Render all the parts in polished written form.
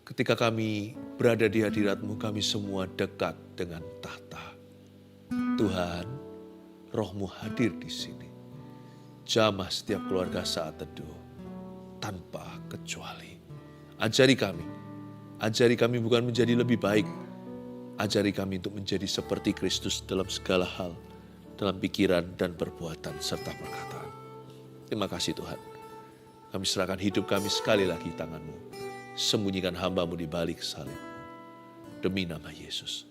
Ketika kami berada di hadirat-Mu, kami semua dekat dengan tahta. Tuhan, Roh-Mu hadir di sini. Jamah setiap keluarga saat teduh, tanpa kecuali. Ajari kami bukan menjadi lebih baik. Ajari kami untuk menjadi seperti Kristus dalam segala hal, dalam pikiran dan perbuatan serta perkataan. Terima kasih Tuhan. Kami serahkan hidup kami sekali lagi di tangan-Mu. Sembunyikan hamba-Mu di balik salib. Demi nama Yesus.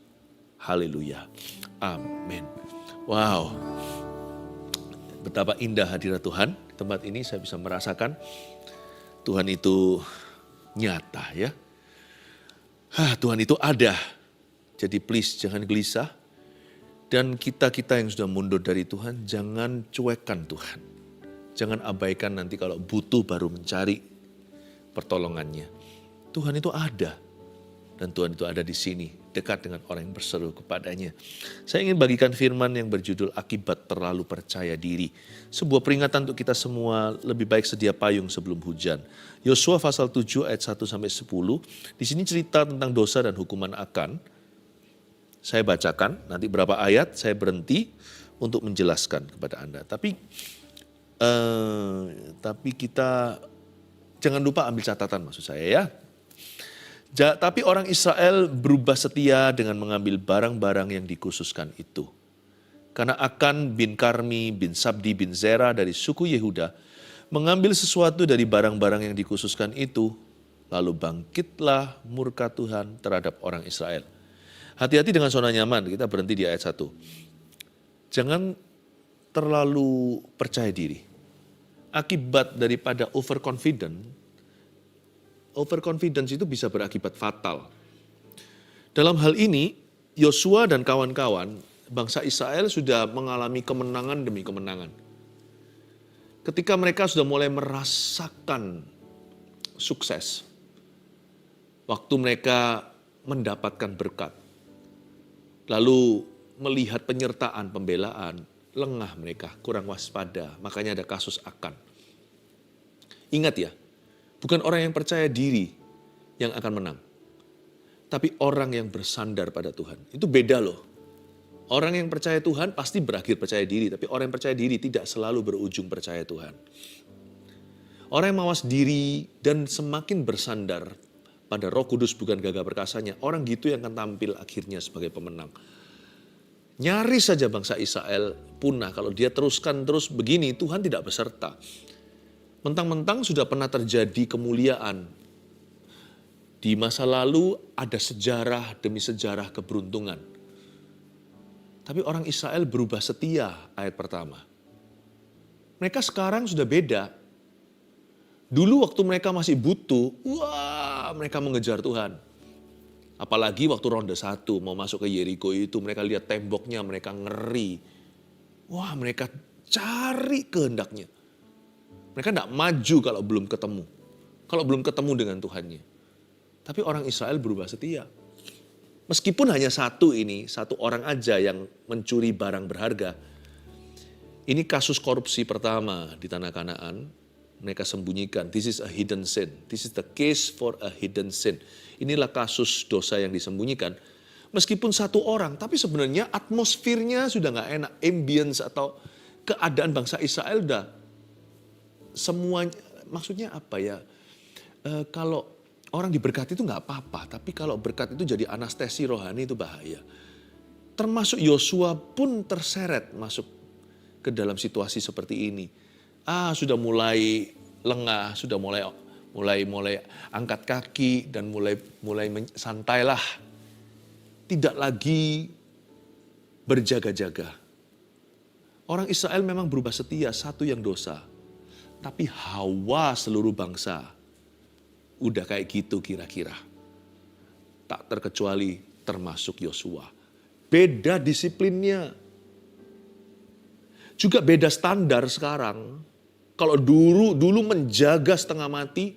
Haleluya. Amin. Wow. Betapa indah hadirat Tuhan. Di tempat ini saya bisa merasakan Tuhan itu nyata ya. Tuhan itu ada. Jadi please jangan gelisah. Dan kita-kita yang sudah mundur dari Tuhan, jangan cuekkan Tuhan. Jangan abaikan nanti kalau butuh baru mencari pertolongannya. Tuhan itu ada. Dan Tuhan itu ada di sini, dekat dengan orang yang berseru kepadanya. Saya ingin bagikan firman yang berjudul Akibat Terlalu Percaya Diri. Sebuah peringatan untuk kita semua, lebih baik sedia payung sebelum hujan. Yosua pasal 7 ayat 1-10. Di sini cerita tentang dosa dan hukuman akan. Saya bacakan, nanti berapa ayat saya berhenti untuk menjelaskan kepada Anda. Tapi kita jangan lupa ambil catatan maksud saya ya. Tapi orang Israel berubah setia dengan mengambil barang-barang yang dikhususkan itu. Karena Akan bin Karmi bin Sabdi bin Zera dari suku Yehuda mengambil sesuatu dari barang-barang yang dikhususkan itu, lalu bangkitlah murka Tuhan terhadap orang Israel. Hati-hati dengan zona nyaman, kita berhenti di ayat 1. Jangan terlalu percaya diri. Akibat daripada overconfidence itu bisa berakibat fatal. Dalam hal ini, Yosua dan kawan-kawan, bangsa Israel sudah mengalami kemenangan demi kemenangan. Ketika mereka sudah mulai merasakan sukses, waktu mereka mendapatkan berkat, lalu melihat penyertaan, pembelaan, lengah mereka, kurang waspada, makanya ada kasus Akan. Ingat ya, bukan orang yang percaya diri yang akan menang. Tapi orang yang bersandar pada Tuhan. Itu beda loh. Orang yang percaya Tuhan pasti berakhir percaya diri. Tapi orang yang percaya diri tidak selalu berujung percaya Tuhan. Orang yang mawas diri dan semakin bersandar pada Roh Kudus bukan gagah perkasanya. Orang gitu yang akan tampil akhirnya sebagai pemenang. Nyaris saja bangsa Israel punah. Kalau dia teruskan terus begini, Tuhan tidak beserta. Mentang-mentang sudah pernah terjadi kemuliaan. Di masa lalu ada sejarah demi sejarah keberuntungan. Tapi orang Israel berubah setia, ayat pertama. Mereka sekarang sudah beda. Dulu waktu mereka masih butuh, mereka mengejar Tuhan. Apalagi waktu ronde 1 mau masuk ke Yeriko itu, mereka lihat temboknya, mereka ngeri. Mereka cari kehendaknya. Mereka tidak maju kalau belum ketemu. Kalau belum ketemu dengan Tuhannya. Tapi orang Israel berubah setia. Meskipun hanya satu orang aja yang mencuri barang berharga. Ini kasus korupsi pertama di tanah Kanaan. Mereka sembunyikan. This is a hidden sin. This is the case for a hidden sin. Inilah kasus dosa yang disembunyikan. Meskipun satu orang, tapi sebenarnya atmosfernya sudah gak enak. Ambience atau keadaan bangsa Israel udah semuanya, maksudnya apa ya, kalau orang diberkati itu gak apa-apa, tapi kalau berkat itu jadi anestesi rohani itu bahaya. Termasuk Yosua pun terseret masuk ke dalam situasi seperti ini. Sudah mulai lengah, sudah mulai angkat kaki dan mulai santailah. Tidak lagi berjaga-jaga. Orang Israel memang berubah setia, satu yang dosa. Tapi hawa seluruh bangsa udah kayak gitu kira-kira. Tak terkecuali termasuk Yosua. Beda disiplinnya. Juga beda standar sekarang. Kalau dulu menjaga setengah mati.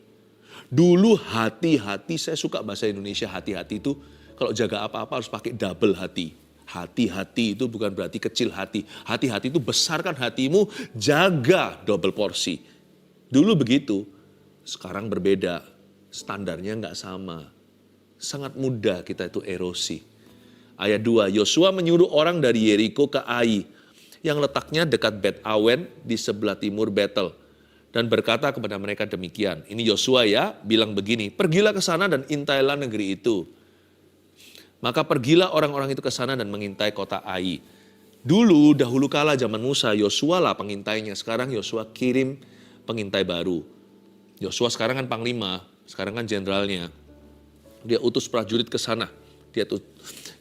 Dulu hati-hati, saya suka bahasa Indonesia hati-hati itu. Kalau jaga apa-apa harus pakai double hati. Hati-hati itu bukan berarti kecil hati. Hati-hati itu besarkan hatimu, jaga double porsi. Dulu begitu, sekarang berbeda, standarnya nggak sama. sangat mudah kita itu erosi. Ayat 2, Yosua menyuruh orang dari Yeriko ke Ai, yang letaknya dekat Bet Awen di sebelah timur Betel. Dan berkata kepada mereka demikian. Ini Yosua ya, bilang begini, pergilah ke sana dan intailah negeri itu. Maka pergilah orang-orang itu ke sana dan mengintai kota Ai. Dahulu kala zaman Musa, Yosua lah pengintainya. Sekarang Yosua kirim pengintai baru. Yosua sekarang kan panglima, sekarang kan jenderalnya. Dia utus prajurit ke sana.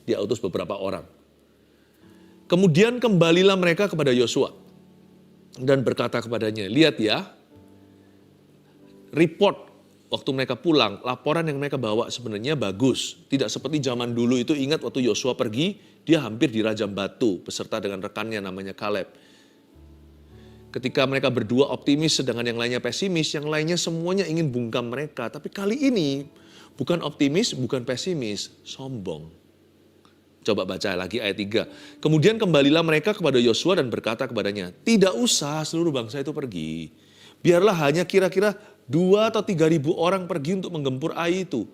Dia utus beberapa orang. Kemudian kembalilah mereka kepada Yosua dan berkata kepadanya, lihat ya, report waktu mereka pulang, laporan yang mereka bawa sebenarnya bagus. Tidak seperti zaman dulu itu, ingat waktu Yosua pergi, dia hampir dirajam batu beserta dengan rekannya namanya Kaleb. Ketika mereka berdua optimis sedangkan yang lainnya pesimis, yang lainnya semuanya ingin bungkam mereka. Tapi kali ini bukan optimis, bukan pesimis, sombong. Coba baca lagi ayat 3. Kemudian kembalilah mereka kepada Yosua dan berkata kepadanya, tidak usah seluruh bangsa itu pergi. Biarlah hanya kira-kira 2 atau 3 ribu orang pergi untuk menggempur Ai itu.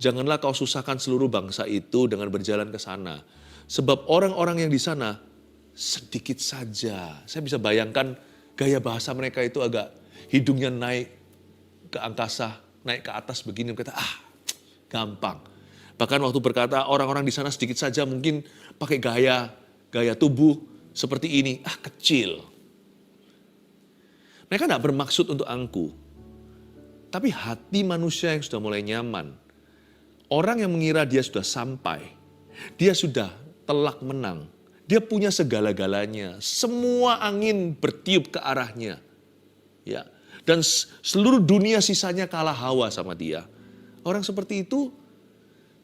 Janganlah kau susahkan seluruh bangsa itu dengan berjalan ke sana. Sebab orang-orang yang di sana sedikit saja. Saya bisa bayangkan gaya bahasa mereka itu agak hidungnya naik ke angkasa, naik ke atas begini. Berkata, gampang. Bahkan waktu berkata orang-orang di sana sedikit saja mungkin pakai gaya tubuh seperti ini. Kecil. Mereka tidak bermaksud untuk angku. Tapi hati manusia yang sudah mulai nyaman. Orang yang mengira dia sudah sampai. Dia sudah telak menang. Dia punya segala-galanya. Semua angin bertiup ke arahnya. Ya. Dan seluruh dunia sisanya kalah hawa sama dia. Orang seperti itu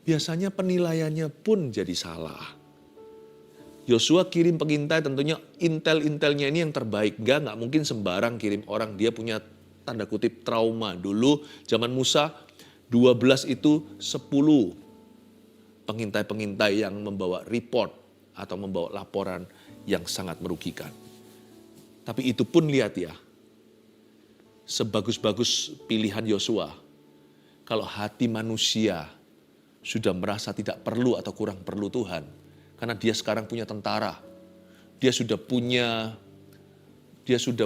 biasanya penilaiannya pun jadi salah. Yosua kirim pengintai, tentunya intel-intelnya ini yang terbaik. Nggak mungkin sembarang kirim orang. Dia punya tanda kutip trauma. Dulu zaman Musa 12 itu 10 pengintai-pengintai yang membawa report atau membawa laporan yang sangat merugikan. Tapi itu pun lihat ya, sebagus-bagus pilihan Yosua, kalau hati manusia sudah merasa tidak perlu atau kurang perlu Tuhan. Karena dia sekarang punya tentara. Dia sudah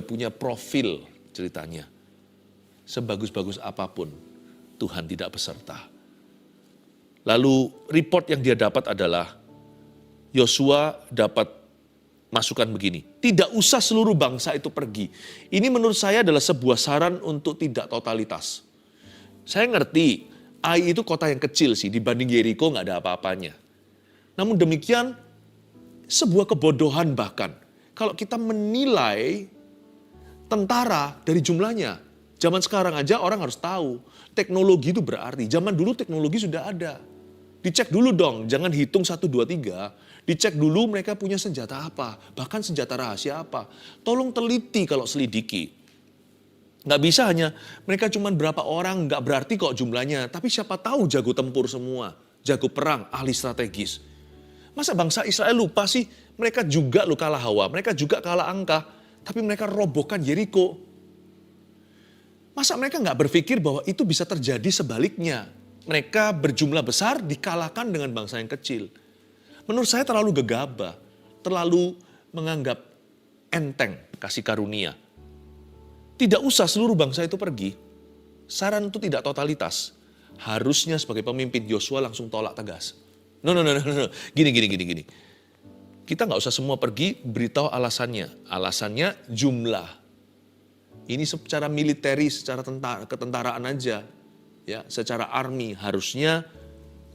punya profil ceritanya. Sebagus-bagus apapun, Tuhan tidak beserta. Lalu report yang dia dapat adalah, Yosua dapat masukan begini, tidak usah seluruh bangsa itu pergi. Ini menurut saya adalah sebuah saran untuk tidak totalitas. Saya ngerti, Ai itu kota yang kecil sih, dibanding Yeriko nggak ada apa-apanya. Namun demikian, sebuah kebodohan bahkan. Kalau kita menilai tentara dari jumlahnya. Zaman sekarang aja orang harus tahu, teknologi itu berarti. Zaman dulu teknologi sudah ada. Dicek dulu dong, jangan hitung 1, 2, 3. Dicek dulu mereka punya senjata apa, bahkan senjata rahasia apa. Tolong teliti kalau selidiki. Nggak bisa hanya mereka cuma berapa orang, nggak berarti kok jumlahnya. Tapi siapa tahu jago tempur semua, jago perang, ahli strategis. Masa bangsa Israel lupa sih, mereka juga kalah hawa, mereka juga kalah angka. Tapi mereka robohkan Yeriko. Masa mereka nggak berpikir bahwa itu bisa terjadi sebaliknya. Mereka berjumlah besar dikalahkan dengan bangsa yang kecil. Menurut saya terlalu gegabah, terlalu menganggap enteng kasih karunia. Tidak usah seluruh bangsa itu pergi. Saran itu tidak totalitas. Harusnya sebagai pemimpin Yosua langsung tolak tegas. No. Gini. Kita nggak usah semua pergi, beritahu alasannya. Alasannya jumlah. Ini secara militeri, secara ketentaraan aja. Ya, secara army harusnya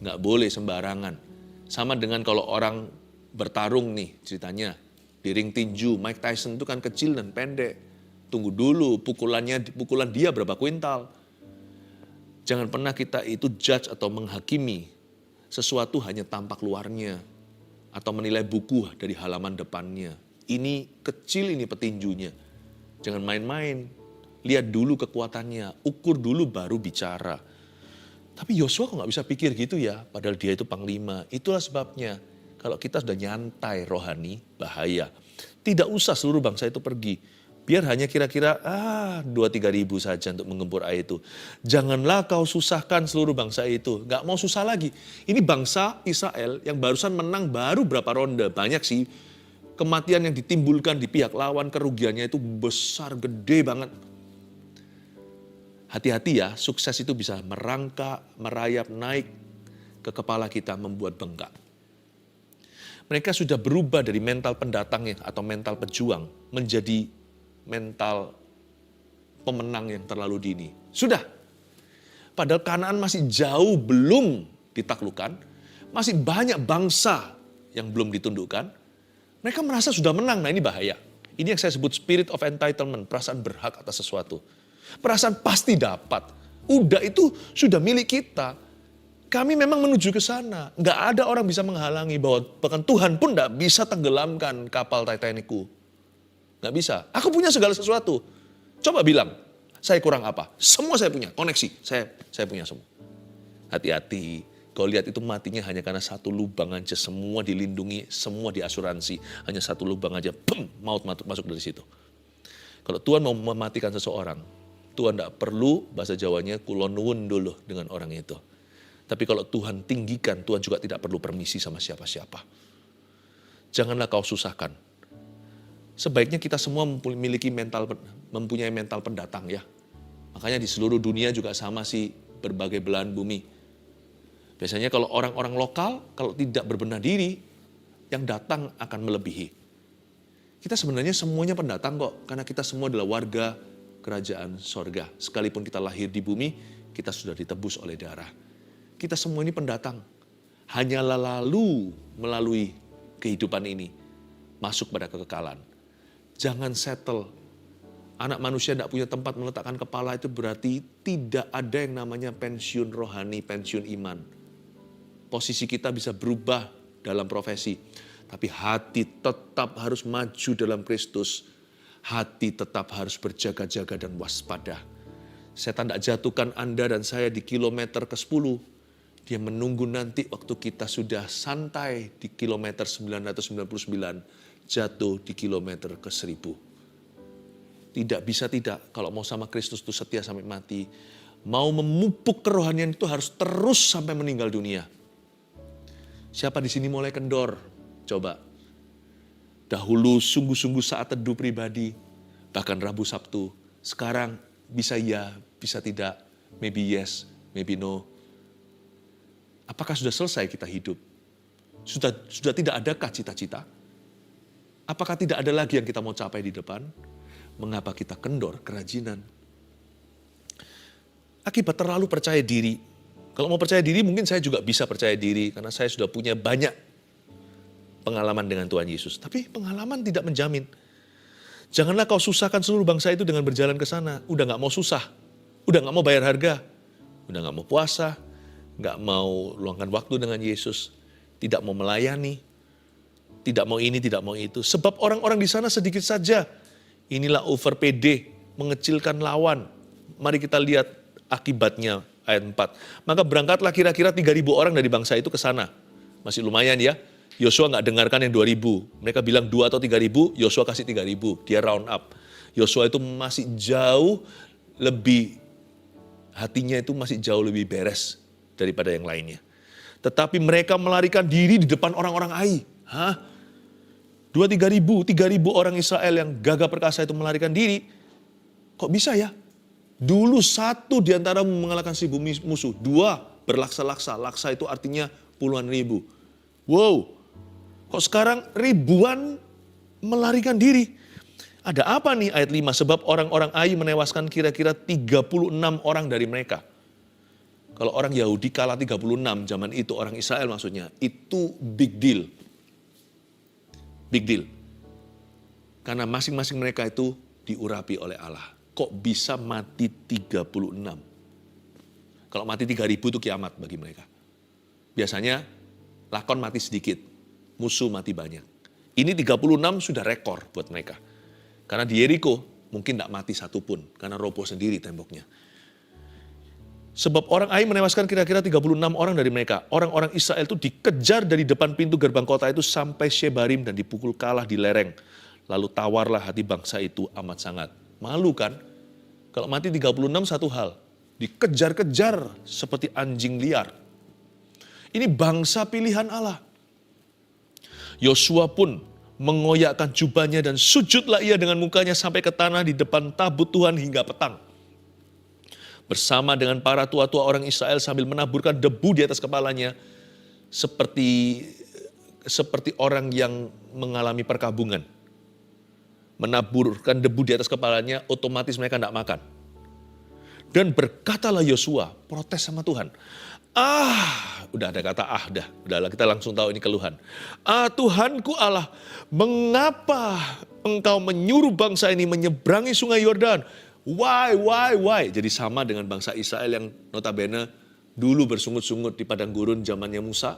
nggak boleh sembarangan. Sama dengan kalau orang bertarung nih ceritanya. Di ring tinju, Mike Tyson itu kan kecil dan pendek. Tunggu dulu pukulan dia berapa kuintal. Jangan pernah kita itu judge atau menghakimi sesuatu hanya tampak luarnya. Atau menilai buku dari halaman depannya. Ini kecil ini petinjunya. Jangan main-main. Lihat dulu kekuatannya. Ukur dulu baru bicara. Tapi Yosua kok gak bisa pikir gitu ya. Padahal dia itu panglima. Itulah sebabnya. Kalau kita sudah nyantai rohani, bahaya. Tidak usah seluruh bangsa itu pergi. Biar hanya kira-kira 2-3 ribu saja untuk menggempur air itu. Janganlah kau susahkan seluruh bangsa itu. Nggak mau susah lagi. Ini bangsa Israel yang barusan menang baru berapa ronde. Banyak sih kematian yang ditimbulkan di pihak lawan, kerugiannya itu besar, gede banget. Hati-hati ya, sukses itu bisa merangkak, merayap, naik ke kepala kita, membuat bengkak. Mereka sudah berubah dari mental pendatang atau mental pejuang menjadi mental pemenang yang terlalu dini. Sudah. Padahal Kanaan masih jauh belum ditaklukkan. Masih banyak bangsa yang belum ditundukkan. Mereka merasa sudah menang. Nah, ini bahaya. Ini yang saya sebut spirit of entitlement. Perasaan berhak atas sesuatu. Perasaan pasti dapat. Udah itu sudah milik kita. Kami memang menuju ke sana. Nggak ada orang bisa menghalangi bahwa bahkan Tuhan pun nggak bisa tenggelamkan kapal Titanicku. Nggak bisa. Aku punya segala sesuatu. Coba bilang, saya kurang apa? Semua saya punya, koneksi. Saya punya semua. Hati-hati. Kau lihat itu matinya hanya karena satu lubang aja. Semua dilindungi, semua diasuransi. Hanya satu lubang aja, maut masuk dari situ. Kalau Tuhan mau mematikan seseorang, Tuhan tidak perlu, bahasa Jawanya, kulon nuwun dulu dengan orang itu. Tapi kalau Tuhan tinggikan, Tuhan juga tidak perlu permisi sama siapa-siapa. Janganlah kau susahkan. Sebaiknya kita semua mempunyai mental pendatang ya. Makanya di seluruh dunia juga sama sih, berbagai belahan bumi. Biasanya kalau orang-orang lokal, kalau tidak berbenah diri, yang datang akan melebihi. Kita sebenarnya semuanya pendatang kok, karena kita semua adalah warga kerajaan sorga. Sekalipun kita lahir di bumi, kita sudah ditebus oleh darah. Kita semua ini pendatang. Hanyalah lalu melalui kehidupan ini, masuk pada kekekalan. Jangan settle. Anak manusia tidak punya tempat meletakkan kepala itu berarti tidak ada yang namanya pensiun rohani, pensiun iman. Posisi kita bisa berubah dalam profesi. Tapi hati tetap harus maju dalam Kristus. Hati tetap harus berjaga-jaga dan waspada. Setan tidak jatuhkan Anda dan saya di kilometer ke-10. Dia menunggu nanti waktu kita sudah santai di kilometer 999. Jatuh di kilometer ke-1000. Tidak bisa tidak, kalau mau sama Kristus itu setia sampai mati. Mau memupuk kerohanian itu harus terus sampai meninggal dunia. Siapa di sini mulai kendor? Coba. Dahulu sungguh-sungguh saat teduh pribadi, bahkan Rabu Sabtu. Sekarang bisa ya, bisa tidak. Maybe yes, maybe no. Apakah sudah selesai kita hidup? Sudah tidak adakah cita-cita? Apakah tidak ada lagi yang kita mau capai di depan? Mengapa kita kendor, kerajinan? Akibat terlalu percaya diri. Kalau mau percaya diri mungkin saya juga bisa percaya diri. Karena saya sudah punya banyak pengalaman dengan Tuhan Yesus. Tapi pengalaman tidak menjamin. Janganlah kau susahkan seluruh bangsa itu dengan berjalan ke sana. Udah gak mau susah. Udah gak mau bayar harga. Udah gak mau puasa. Gak mau luangkan waktu dengan Yesus. Tidak mau melayani. Tidak mau ini, tidak mau itu. Sebab orang-orang di sana sedikit saja. Inilah over PD, mengecilkan lawan. Mari kita lihat akibatnya ayat 4. Maka berangkatlah kira-kira 3.000 orang dari bangsa itu ke sana. Masih lumayan ya. Yosua nggak dengarkan yang 2.000. Mereka bilang 2 atau 3.000, Yosua kasih 3.000. Dia round up. Yosua itu masih jauh lebih, hatinya itu masih jauh lebih beres daripada yang lainnya. Tetapi mereka melarikan diri di depan orang-orang Ai. 2-3 ribu orang Israel yang gagah perkasa itu melarikan diri. Kok bisa ya? Dulu satu di antara mengalahkan 1.000 musuh. 2 berlaksa-laksa. Laksa itu artinya puluhan ribu. Wow. Kok sekarang ribuan melarikan diri? Ada apa nih ayat 5? Sebab orang-orang Ai menewaskan kira-kira 36 orang dari mereka. Kalau orang Yahudi kalah 36 zaman itu, orang Israel maksudnya. Itu big deal. Big deal. Karena masing-masing mereka itu diurapi oleh Allah. Kok bisa mati 36? Kalau mati 3.000 itu kiamat bagi mereka. Biasanya lakon mati sedikit, musuh mati banyak. Ini 36 sudah rekor buat mereka. Karena di Yeriko mungkin tidak mati satupun, karena roboh sendiri temboknya. Sebab orang Ai menewaskan kira-kira 36 orang dari mereka. Orang-orang Israel itu dikejar dari depan pintu gerbang kota itu sampai Shebarim dan dipukul kalah di lereng. Lalu tawarlah hati bangsa itu amat sangat. Malu kan? Kalau mati 36 satu hal. Dikejar-kejar seperti anjing liar. Ini bangsa pilihan Allah. Yosua pun mengoyakkan jubahnya dan sujudlah ia dengan mukanya sampai ke tanah di depan tabut Tuhan hingga petang. Bersama dengan para tua-tua orang Israel sambil menaburkan debu di atas kepalanya. Seperti orang yang mengalami perkabungan. Menaburkan debu di atas kepalanya, otomatis mereka tidak makan. Dan berkatalah Yosua, protes sama Tuhan. Udah ada kata udahlah kita langsung tahu ini keluhan. Tuhanku Allah, mengapa engkau menyuruh bangsa ini menyeberangi sungai Yordan? Why? Jadi sama dengan bangsa Israel yang notabene dulu bersungut-sungut di padang gurun zamannya Musa.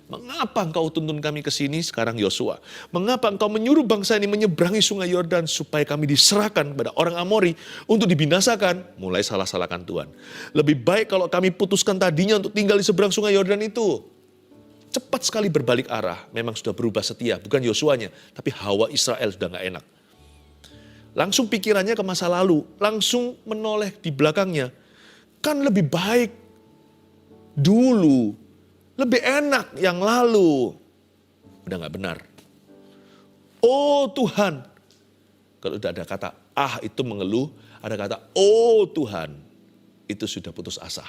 Mengapa engkau tuntun kami ke sini? Sekarang Yosua. Mengapa engkau menyuruh bangsa ini menyeberangi sungai Yordan supaya kami diserahkan kepada orang Amori untuk dibinasakan? Mulai salah-salahkan Tuhan. Lebih baik kalau kami putuskan tadinya untuk tinggal di seberang sungai Yordan itu. Cepat sekali berbalik arah. Memang sudah berubah setia. Bukan Yosuanya, tapi hawa Israel sudah gak enak. Langsung pikirannya ke masa lalu. Langsung menoleh di belakangnya. Kan lebih baik dulu. Lebih enak yang lalu. Udah gak benar. Oh Tuhan. Kalau udah ada kata itu mengeluh. Ada kata oh Tuhan. Itu sudah putus asa.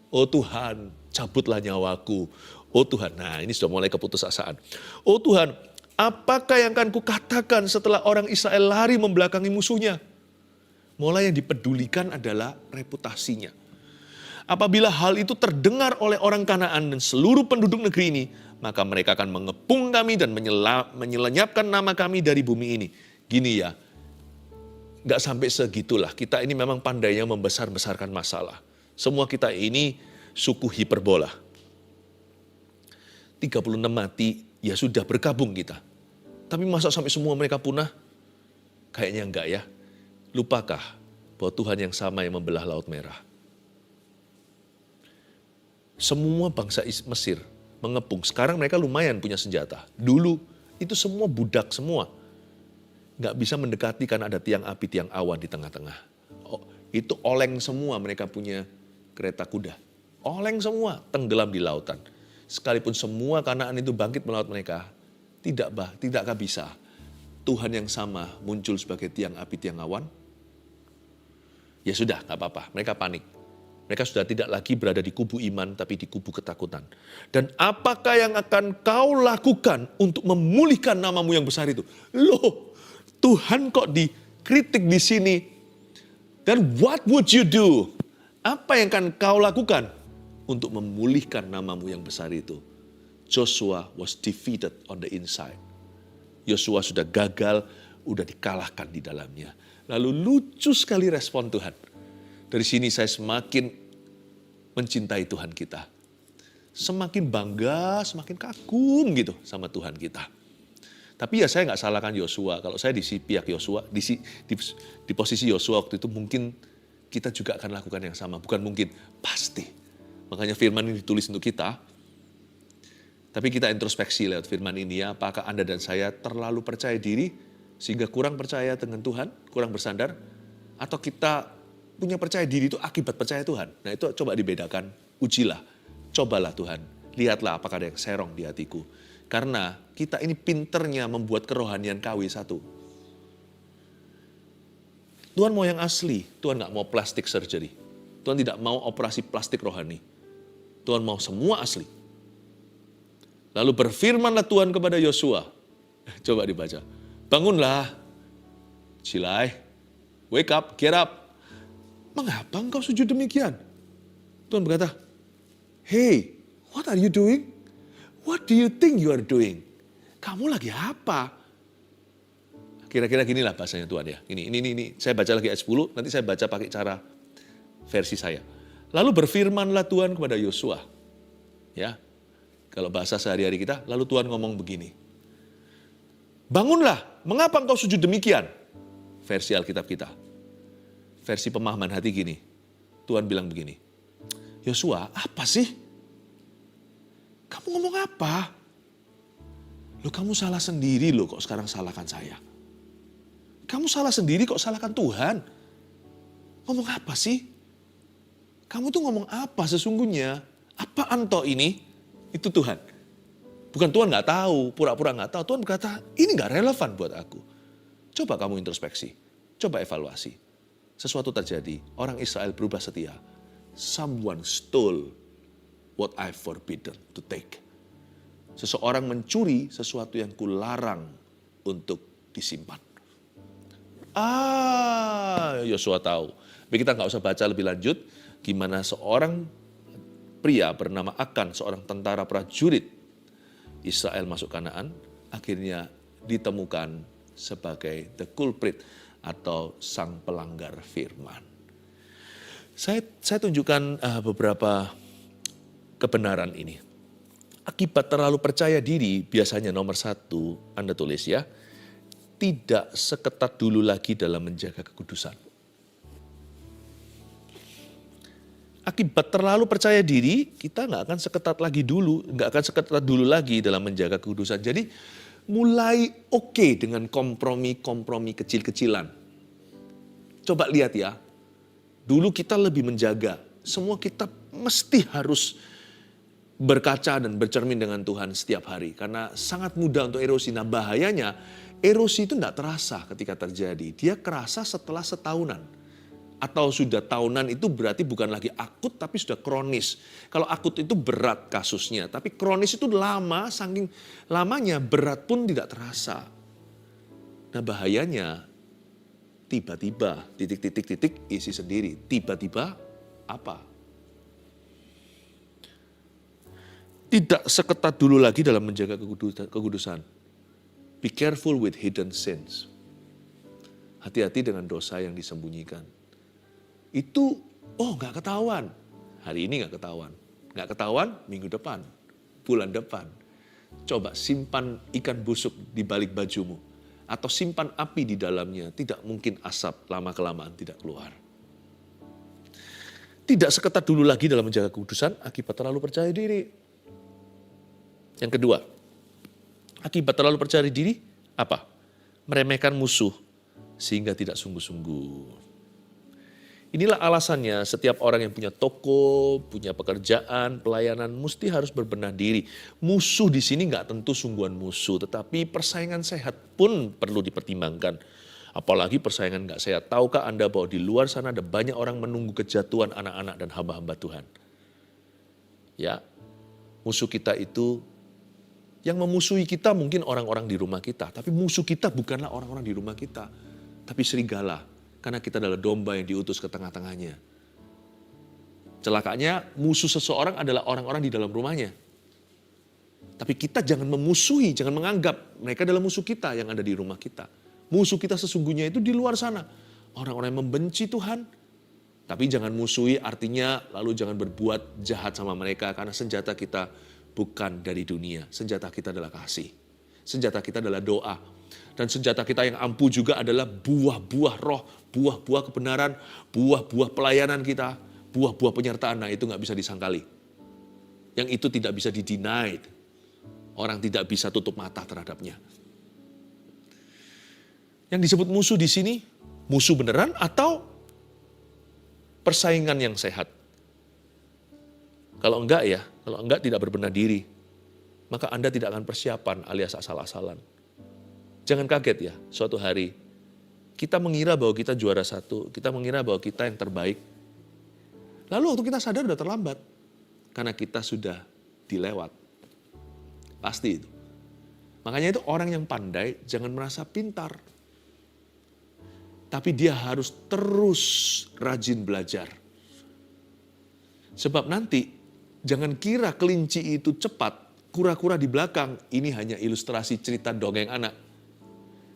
Oh Tuhan, cabutlah nyawaku. Oh Tuhan, nah ini sudah mulai keputusasaan. Oh Tuhan, apakah yang akan kukatakan setelah orang Israel lari membelakangi musuhnya? Mulai yang dipedulikan adalah reputasinya. Apabila hal itu terdengar oleh orang Kanaan dan seluruh penduduk negeri ini, maka mereka akan mengepung kami dan menyelenyapkan nama kami dari bumi ini. Gini ya, gak sampai segitulah. Kita ini memang pandainya membesar-besarkan masalah. Semua kita ini suku hiperbola. 36 mati, ya sudah berkabung kita. Tapi masa sampai semua mereka punah? Kayaknya enggak ya. Lupakah bahwa Tuhan yang sama yang membelah Laut Merah? Semua bangsa Mesir mengepung. Sekarang mereka lumayan punya senjata. Dulu itu semua budak semua. Nggak bisa mendekati karena ada tiang api, tiang awan di tengah-tengah. Itu oleng semua mereka punya kereta kuda. Oleng semua, tenggelam di lautan. Sekalipun semua Kanaan itu bangkit melawan mereka, tidakkah bisa Tuhan yang sama muncul sebagai tiang api, tiang awan? Ya sudah, nggak apa-apa. Mereka panik. Mereka sudah tidak lagi berada di kubu iman, tapi di kubu ketakutan. Dan apakah yang akan kau lakukan untuk memulihkan namamu yang besar itu? Loh, Tuhan kok dikritik di sini. Dan what would you do? Apa yang akan kau lakukan untuk memulihkan namamu yang besar itu? Joshua was defeated on the inside. Yosua sudah gagal, udah dikalahkan di dalamnya. Lalu lucu sekali respon Tuhan. Dari sini saya semakin mencintai Tuhan kita. Semakin bangga, semakin kagum gitu sama Tuhan kita. Tapi ya saya nggak salahkan Yosua. Kalau saya di pihak Yosua, di posisi Yosua waktu itu mungkin kita juga akan lakukan yang sama. Bukan mungkin, pasti. Makanya firman ini ditulis untuk kita. Tapi kita introspeksi lewat firman ini ya. Apakah Anda dan saya terlalu percaya diri sehingga kurang percaya dengan Tuhan, kurang bersandar? Atau kita punya percaya diri itu akibat percaya Tuhan. Nah itu coba dibedakan, ujilah, cobalah Tuhan. Lihatlah apakah ada yang serong di hatiku. Karena kita ini pinternya membuat kerohanian KW1. Tuhan mau yang asli, Tuhan gak mau plastik surgery. Tuhan tidak mau operasi plastik rohani. Tuhan mau semua asli. Lalu berfirmanlah Tuhan kepada Yosua. Coba dibaca. Bangunlah, Cilai, wake up, get up. Mengapa engkau sujud demikian? Tuhan berkata, hey, what are you doing? What do you think you are doing? Kamu lagi apa? Kira-kira ginilah bahasanya Tuhan ya. Ini. Saya baca lagi ayat 10, nanti saya baca pakai cara versi saya. Lalu berfirmanlah Tuhan kepada Yosua. Ya, kalau bahasa sehari-hari kita, lalu Tuhan ngomong begini. Bangunlah, mengapa engkau sujud demikian? Versi Alkitab kita. Versi pemahaman hati gini, Tuhan bilang begini, Yosua, apa sih? Kamu ngomong apa? Loh kamu salah sendiri loh kok sekarang salahkan saya. Kamu salah sendiri kok salahkan Tuhan. Ngomong apa sih? Kamu tuh ngomong apa sesungguhnya? Apaan toh ini? Itu Tuhan. Bukan Tuhan nggak tahu, pura-pura nggak tahu. Tuhan berkata, ini nggak relevan buat aku. Coba kamu introspeksi, coba evaluasi. Sesuatu terjadi, orang Israel berubah setia. Someone stole what I forbidden to take. Seseorang mencuri sesuatu yang kularang untuk disimpan. Yosua tahu. Tapi kita nggak usah baca lebih lanjut gimana seorang pria bernama Akan, seorang tentara prajurit Israel masuk Kanaan, akhirnya ditemukan sebagai the culprit atau sang pelanggar firman. Saya tunjukkan beberapa kebenaran ini. Akibat terlalu percaya diri, biasanya nomor 1, Anda tulis ya, tidak seketat dulu lagi dalam menjaga kekudusan. Akibat terlalu percaya diri, kita nggak akan seketat dulu lagi dalam menjaga kekudusan. Jadi mulai oke dengan kompromi-kompromi kecil-kecilan. Coba lihat ya, dulu kita lebih menjaga. Semua kita mesti harus berkaca dan bercermin dengan Tuhan setiap hari. Karena sangat mudah untuk erosi. Nah bahayanya, erosi itu tidak terasa ketika terjadi. Dia kerasa setelah setahunan. Atau sudah tahunan itu berarti bukan lagi akut tapi sudah kronis. Kalau akut itu berat kasusnya. Tapi kronis itu lama, saking lamanya berat pun tidak terasa. Nah bahayanya, tiba-tiba titik isi sendiri. Tiba-tiba apa? Tidak seketat dulu lagi dalam menjaga kekudusan. Be careful with hidden sins. Hati-hati dengan dosa yang disembunyikan. Itu, nggak ketahuan. Hari ini nggak ketahuan. Nggak ketahuan minggu depan, bulan depan. Coba simpan ikan busuk di balik bajumu. Atau simpan api di dalamnya. Tidak mungkin asap lama-kelamaan tidak keluar. Tidak seketat dulu lagi dalam menjaga kekudusan akibat terlalu percaya diri. Yang kedua, akibat terlalu percaya diri apa? Meremehkan musuh sehingga tidak sungguh-sungguh. Inilah alasannya setiap orang yang punya toko, punya pekerjaan, pelayanan mesti harus berbenah diri. Musuh di sini nggak tentu sungguhan musuh, tetapi persaingan sehat pun perlu dipertimbangkan. Apalagi persaingan nggak sehat. Tahukah Anda bahwa di luar sana ada banyak orang menunggu kejatuhan anak-anak dan hamba-hamba Tuhan? Ya, musuh kita itu, yang memusuhi kita mungkin orang-orang di rumah kita. Tapi musuh kita bukanlah orang-orang di rumah kita, tapi serigala. Karena kita adalah domba yang diutus ke tengah-tengahnya. Celakanya musuh seseorang adalah orang-orang di dalam rumahnya. Tapi kita jangan memusuhi, jangan menganggap mereka adalah musuh kita yang ada di rumah kita. Musuh kita sesungguhnya itu di luar sana. Orang-orang yang membenci Tuhan. Tapi jangan musuhi artinya lalu jangan berbuat jahat sama mereka. Karena senjata kita bukan dari dunia. Senjata kita adalah kasih. Senjata kita adalah doa. Dan senjata kita yang ampuh juga adalah buah-buah roh, buah-buah kebenaran, buah-buah pelayanan kita, buah-buah penyertaan. Nah itu nggak bisa disangkali. Yang itu tidak bisa di-denied. Orang tidak bisa tutup mata terhadapnya. Yang disebut musuh di sini, musuh beneran atau persaingan yang sehat? Kalau enggak tidak berbenah diri, maka Anda tidak akan persiapan alias asal-asalan. Jangan kaget ya, suatu hari kita mengira bahwa kita juara satu, kita mengira bahwa kita yang terbaik. Lalu waktu kita sadar udah terlambat, karena kita sudah dilewat. Pasti itu. Makanya itu orang yang pandai jangan merasa pintar. Tapi dia harus terus rajin belajar. Sebab nanti jangan kira kelinci itu cepat, kura-kura di belakang. Ini hanya ilustrasi cerita dongeng anak.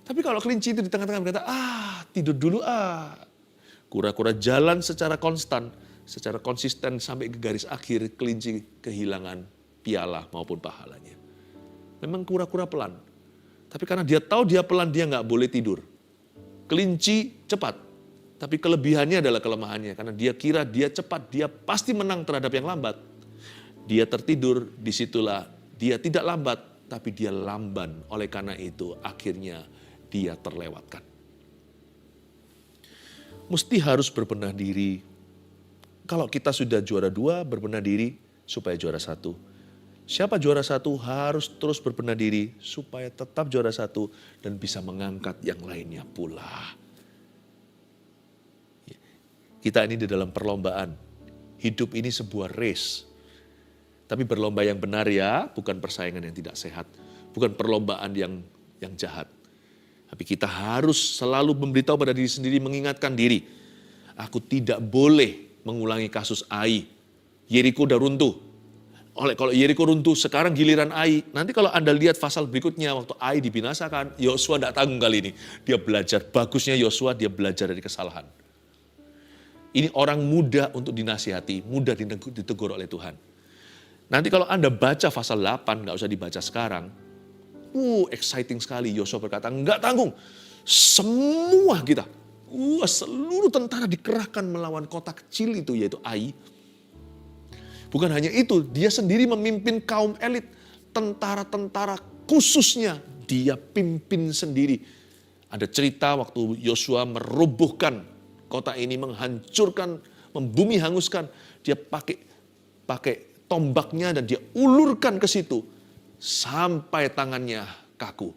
Tapi kalau kelinci itu di tengah-tengah berkata, tidur dulu Kura-kura jalan secara konsisten sampai ke garis akhir, kelinci kehilangan piala maupun pahalanya. Memang kura-kura pelan. Tapi karena dia tahu dia pelan, dia nggak boleh tidur. Kelinci cepat. Tapi kelebihannya adalah kelemahannya. Karena dia kira dia cepat, dia pasti menang terhadap yang lambat. Dia tertidur, disitulah dia tidak lambat, tapi dia lamban. Oleh karena itu akhirnya dia terlewatkan. Mesti harus berbenah diri. Kalau kita sudah juara 2, berbenah diri supaya juara 1. Siapa juara 1 harus terus berbenah diri supaya tetap juara 1 dan bisa mengangkat yang lainnya pula. Kita ini di dalam perlombaan. Hidup ini sebuah race. Tapi berlomba yang benar ya, bukan persaingan yang tidak sehat. Bukan perlombaan yang jahat. Tapi kita harus selalu memberitahu pada diri sendiri, mengingatkan diri. Aku tidak boleh mengulangi kasus Ai. Yeriko udah runtuh. Kalau Yeriko runtuh, sekarang giliran Ai. Nanti kalau Anda lihat pasal berikutnya, waktu Ai dibinasakan, Yosua tidak tanggung kali ini. Dia belajar, bagusnya Yosua dia belajar dari kesalahan. Ini orang mudah untuk dinasihati, mudah ditegur oleh Tuhan. Nanti kalau Anda baca pasal 8, nggak usah dibaca sekarang. Exciting sekali. Yosua berkata, nggak tanggung. Semua kita, seluruh tentara dikerahkan melawan kota kecil itu, yaitu Ai. Bukan hanya itu, dia sendiri memimpin kaum elit. Tentara-tentara khususnya, dia pimpin sendiri. Ada cerita waktu Yosua merobohkan kota ini, menghancurkan, membumi hanguskan. Dia pakai tombaknya dan dia ulurkan ke situ. Sampai tangannya kaku.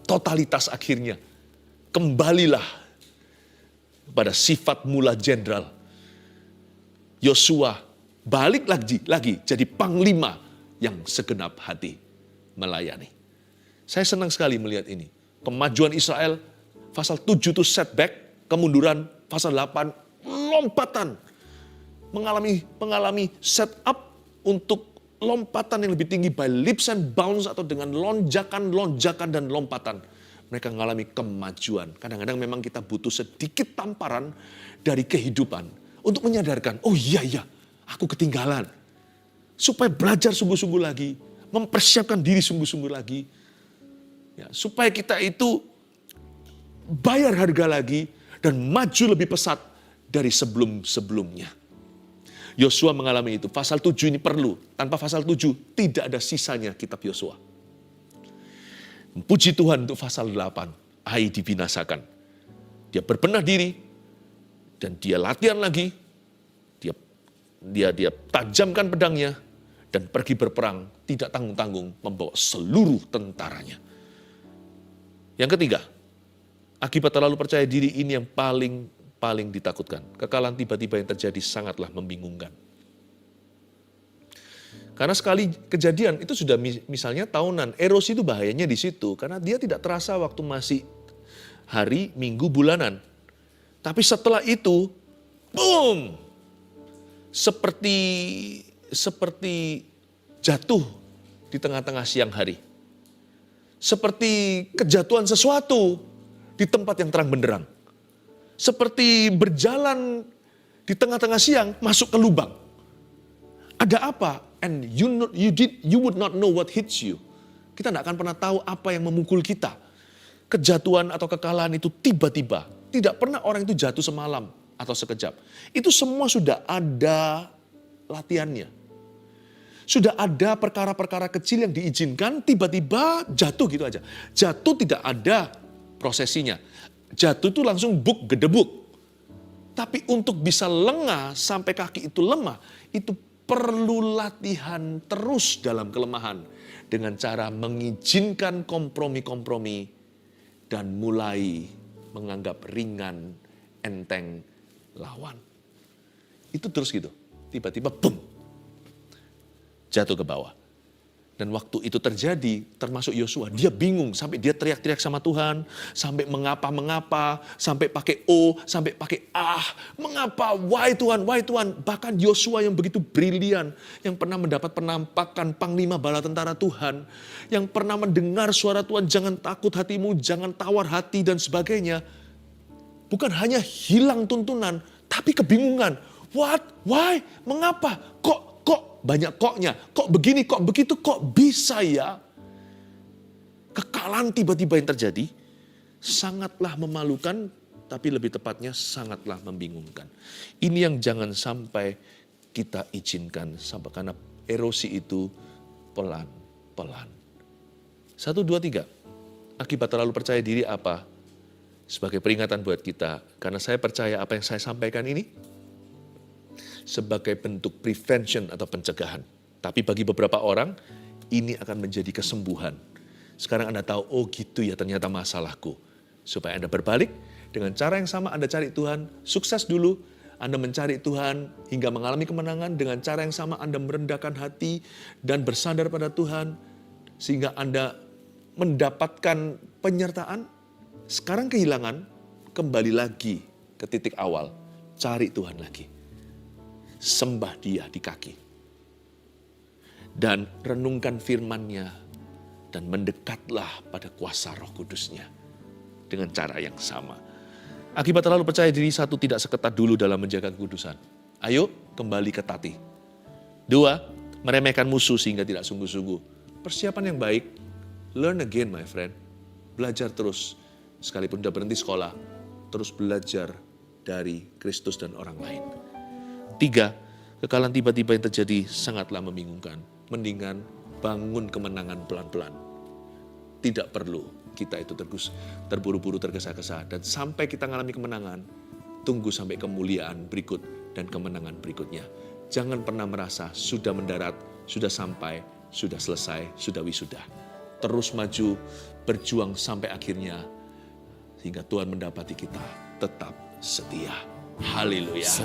Totalitas akhirnya. Kembalilah pada sifat mula jenderal. Yosua balik lagi jadi panglima yang segenap hati melayani. Saya senang sekali melihat ini. Kemajuan Israel, pasal 7 itu setback, kemunduran, pasal 8 lompatan. Mengalami setup untuk lompatan yang lebih tinggi by leaps and bounds atau dengan lonjakan dan lompatan. Mereka mengalami kemajuan. Kadang-kadang memang kita butuh sedikit tamparan dari kehidupan untuk menyadarkan, oh iya, aku ketinggalan. Supaya belajar sungguh-sungguh lagi, mempersiapkan diri sungguh-sungguh lagi. Ya, supaya kita itu bayar harga lagi dan maju lebih pesat dari sebelum-sebelumnya. Yosua mengalami itu. Pasal 7 ini perlu. Tanpa pasal 7 tidak ada sisanya kitab Yosua. Puji Tuhan untuk pasal 8. Ai dibinasakan. Dia berbenah diri dan dia latihan lagi. Dia tajamkan pedangnya dan pergi berperang tidak tanggung-tanggung membawa seluruh tentaranya. Yang ketiga, akibat terlalu percaya diri ini yang paling ditakutkan. Kekalahan tiba-tiba yang terjadi sangatlah membingungkan. Karena sekali kejadian itu sudah misalnya tahunan, erosi itu bahayanya di situ. Karena dia tidak terasa waktu masih hari, minggu, bulanan. Tapi setelah itu, boom! Seperti jatuh di tengah-tengah siang hari. Seperti kejatuhan sesuatu di tempat yang terang benderang. Seperti berjalan di tengah-tengah siang masuk ke lubang. Ada apa? And you would not know what hits you. Kita tidak akan pernah tahu apa yang memukul kita. Kejatuhan atau kekalahan itu tiba-tiba. Tidak pernah orang itu jatuh semalam atau sekejap. Itu semua sudah ada latihannya. Sudah ada perkara-perkara kecil yang diizinkan, tiba-tiba jatuh gitu aja. Jatuh tidak ada prosesinya. Jatuh itu langsung gedebuk. Tapi untuk bisa lengah sampai kaki itu lemah, itu perlu latihan terus dalam kelemahan. Dengan cara mengizinkan kompromi-kompromi dan mulai menganggap ringan, enteng, lawan. Itu terus gitu. Tiba-tiba boom, jatuh ke bawah. Dan waktu itu terjadi, termasuk Yosua, dia bingung sampai dia teriak-teriak sama Tuhan, sampai mengapa, sampai pakai O, sampai pakai mengapa, why Tuhan, bahkan Yosua yang begitu brilian, yang pernah mendapat penampakan panglima bala tentara Tuhan, yang pernah mendengar suara Tuhan, jangan takut hatimu, jangan tawar hati dan sebagainya, bukan hanya hilang tuntunan, tapi kebingungan, what, why, mengapa, kok banyak koknya, kok begini, kok begitu, kok bisa ya? Kekalahan tiba-tiba yang terjadi sangatlah memalukan, tapi lebih tepatnya sangatlah membingungkan. Ini yang jangan sampai kita izinkan, karena erosi itu pelan-pelan. 1, 2, 3. Akibat terlalu percaya diri apa? Sebagai peringatan buat kita, karena saya percaya apa yang saya sampaikan ini sebagai bentuk prevention atau pencegahan. Tapi bagi beberapa orang, ini akan menjadi kesembuhan. Sekarang Anda tahu, oh gitu ya ternyata masalahku. Supaya Anda berbalik, dengan cara yang sama Anda cari Tuhan, sukses dulu, Anda mencari Tuhan hingga mengalami kemenangan. Dengan cara yang sama Anda merendahkan hati dan bersandar pada Tuhan, sehingga Anda mendapatkan penyertaan. Sekarang kehilangan, kembali lagi ke titik awal. Cari Tuhan lagi. Sembah Dia di kaki. Dan renungkan firman-Nya. Dan mendekatlah pada kuasa Roh Kudus-Nya. Dengan cara yang sama. Akibat terlalu percaya diri, 1, tidak seketat dulu dalam menjaga kekudusan. Ayo kembali ke tati. 2, meremehkan musuh sehingga tidak sungguh-sungguh. Persiapan yang baik, learn again my friend. Belajar terus. Sekalipun sudah berhenti sekolah, terus belajar dari Kristus dan orang lain. 3, kekalahan tiba-tiba yang terjadi sangatlah membingungkan. Mendingan bangun kemenangan pelan-pelan. Tidak perlu kita itu terburu-buru tergesa-gesa. Dan sampai kita mengalami kemenangan, tunggu sampai kemuliaan berikut dan kemenangan berikutnya. Jangan pernah merasa sudah mendarat, sudah sampai, sudah selesai, sudah wisuda. Terus maju, berjuang sampai akhirnya, sehingga Tuhan mendapati kita tetap setia. Haleluya.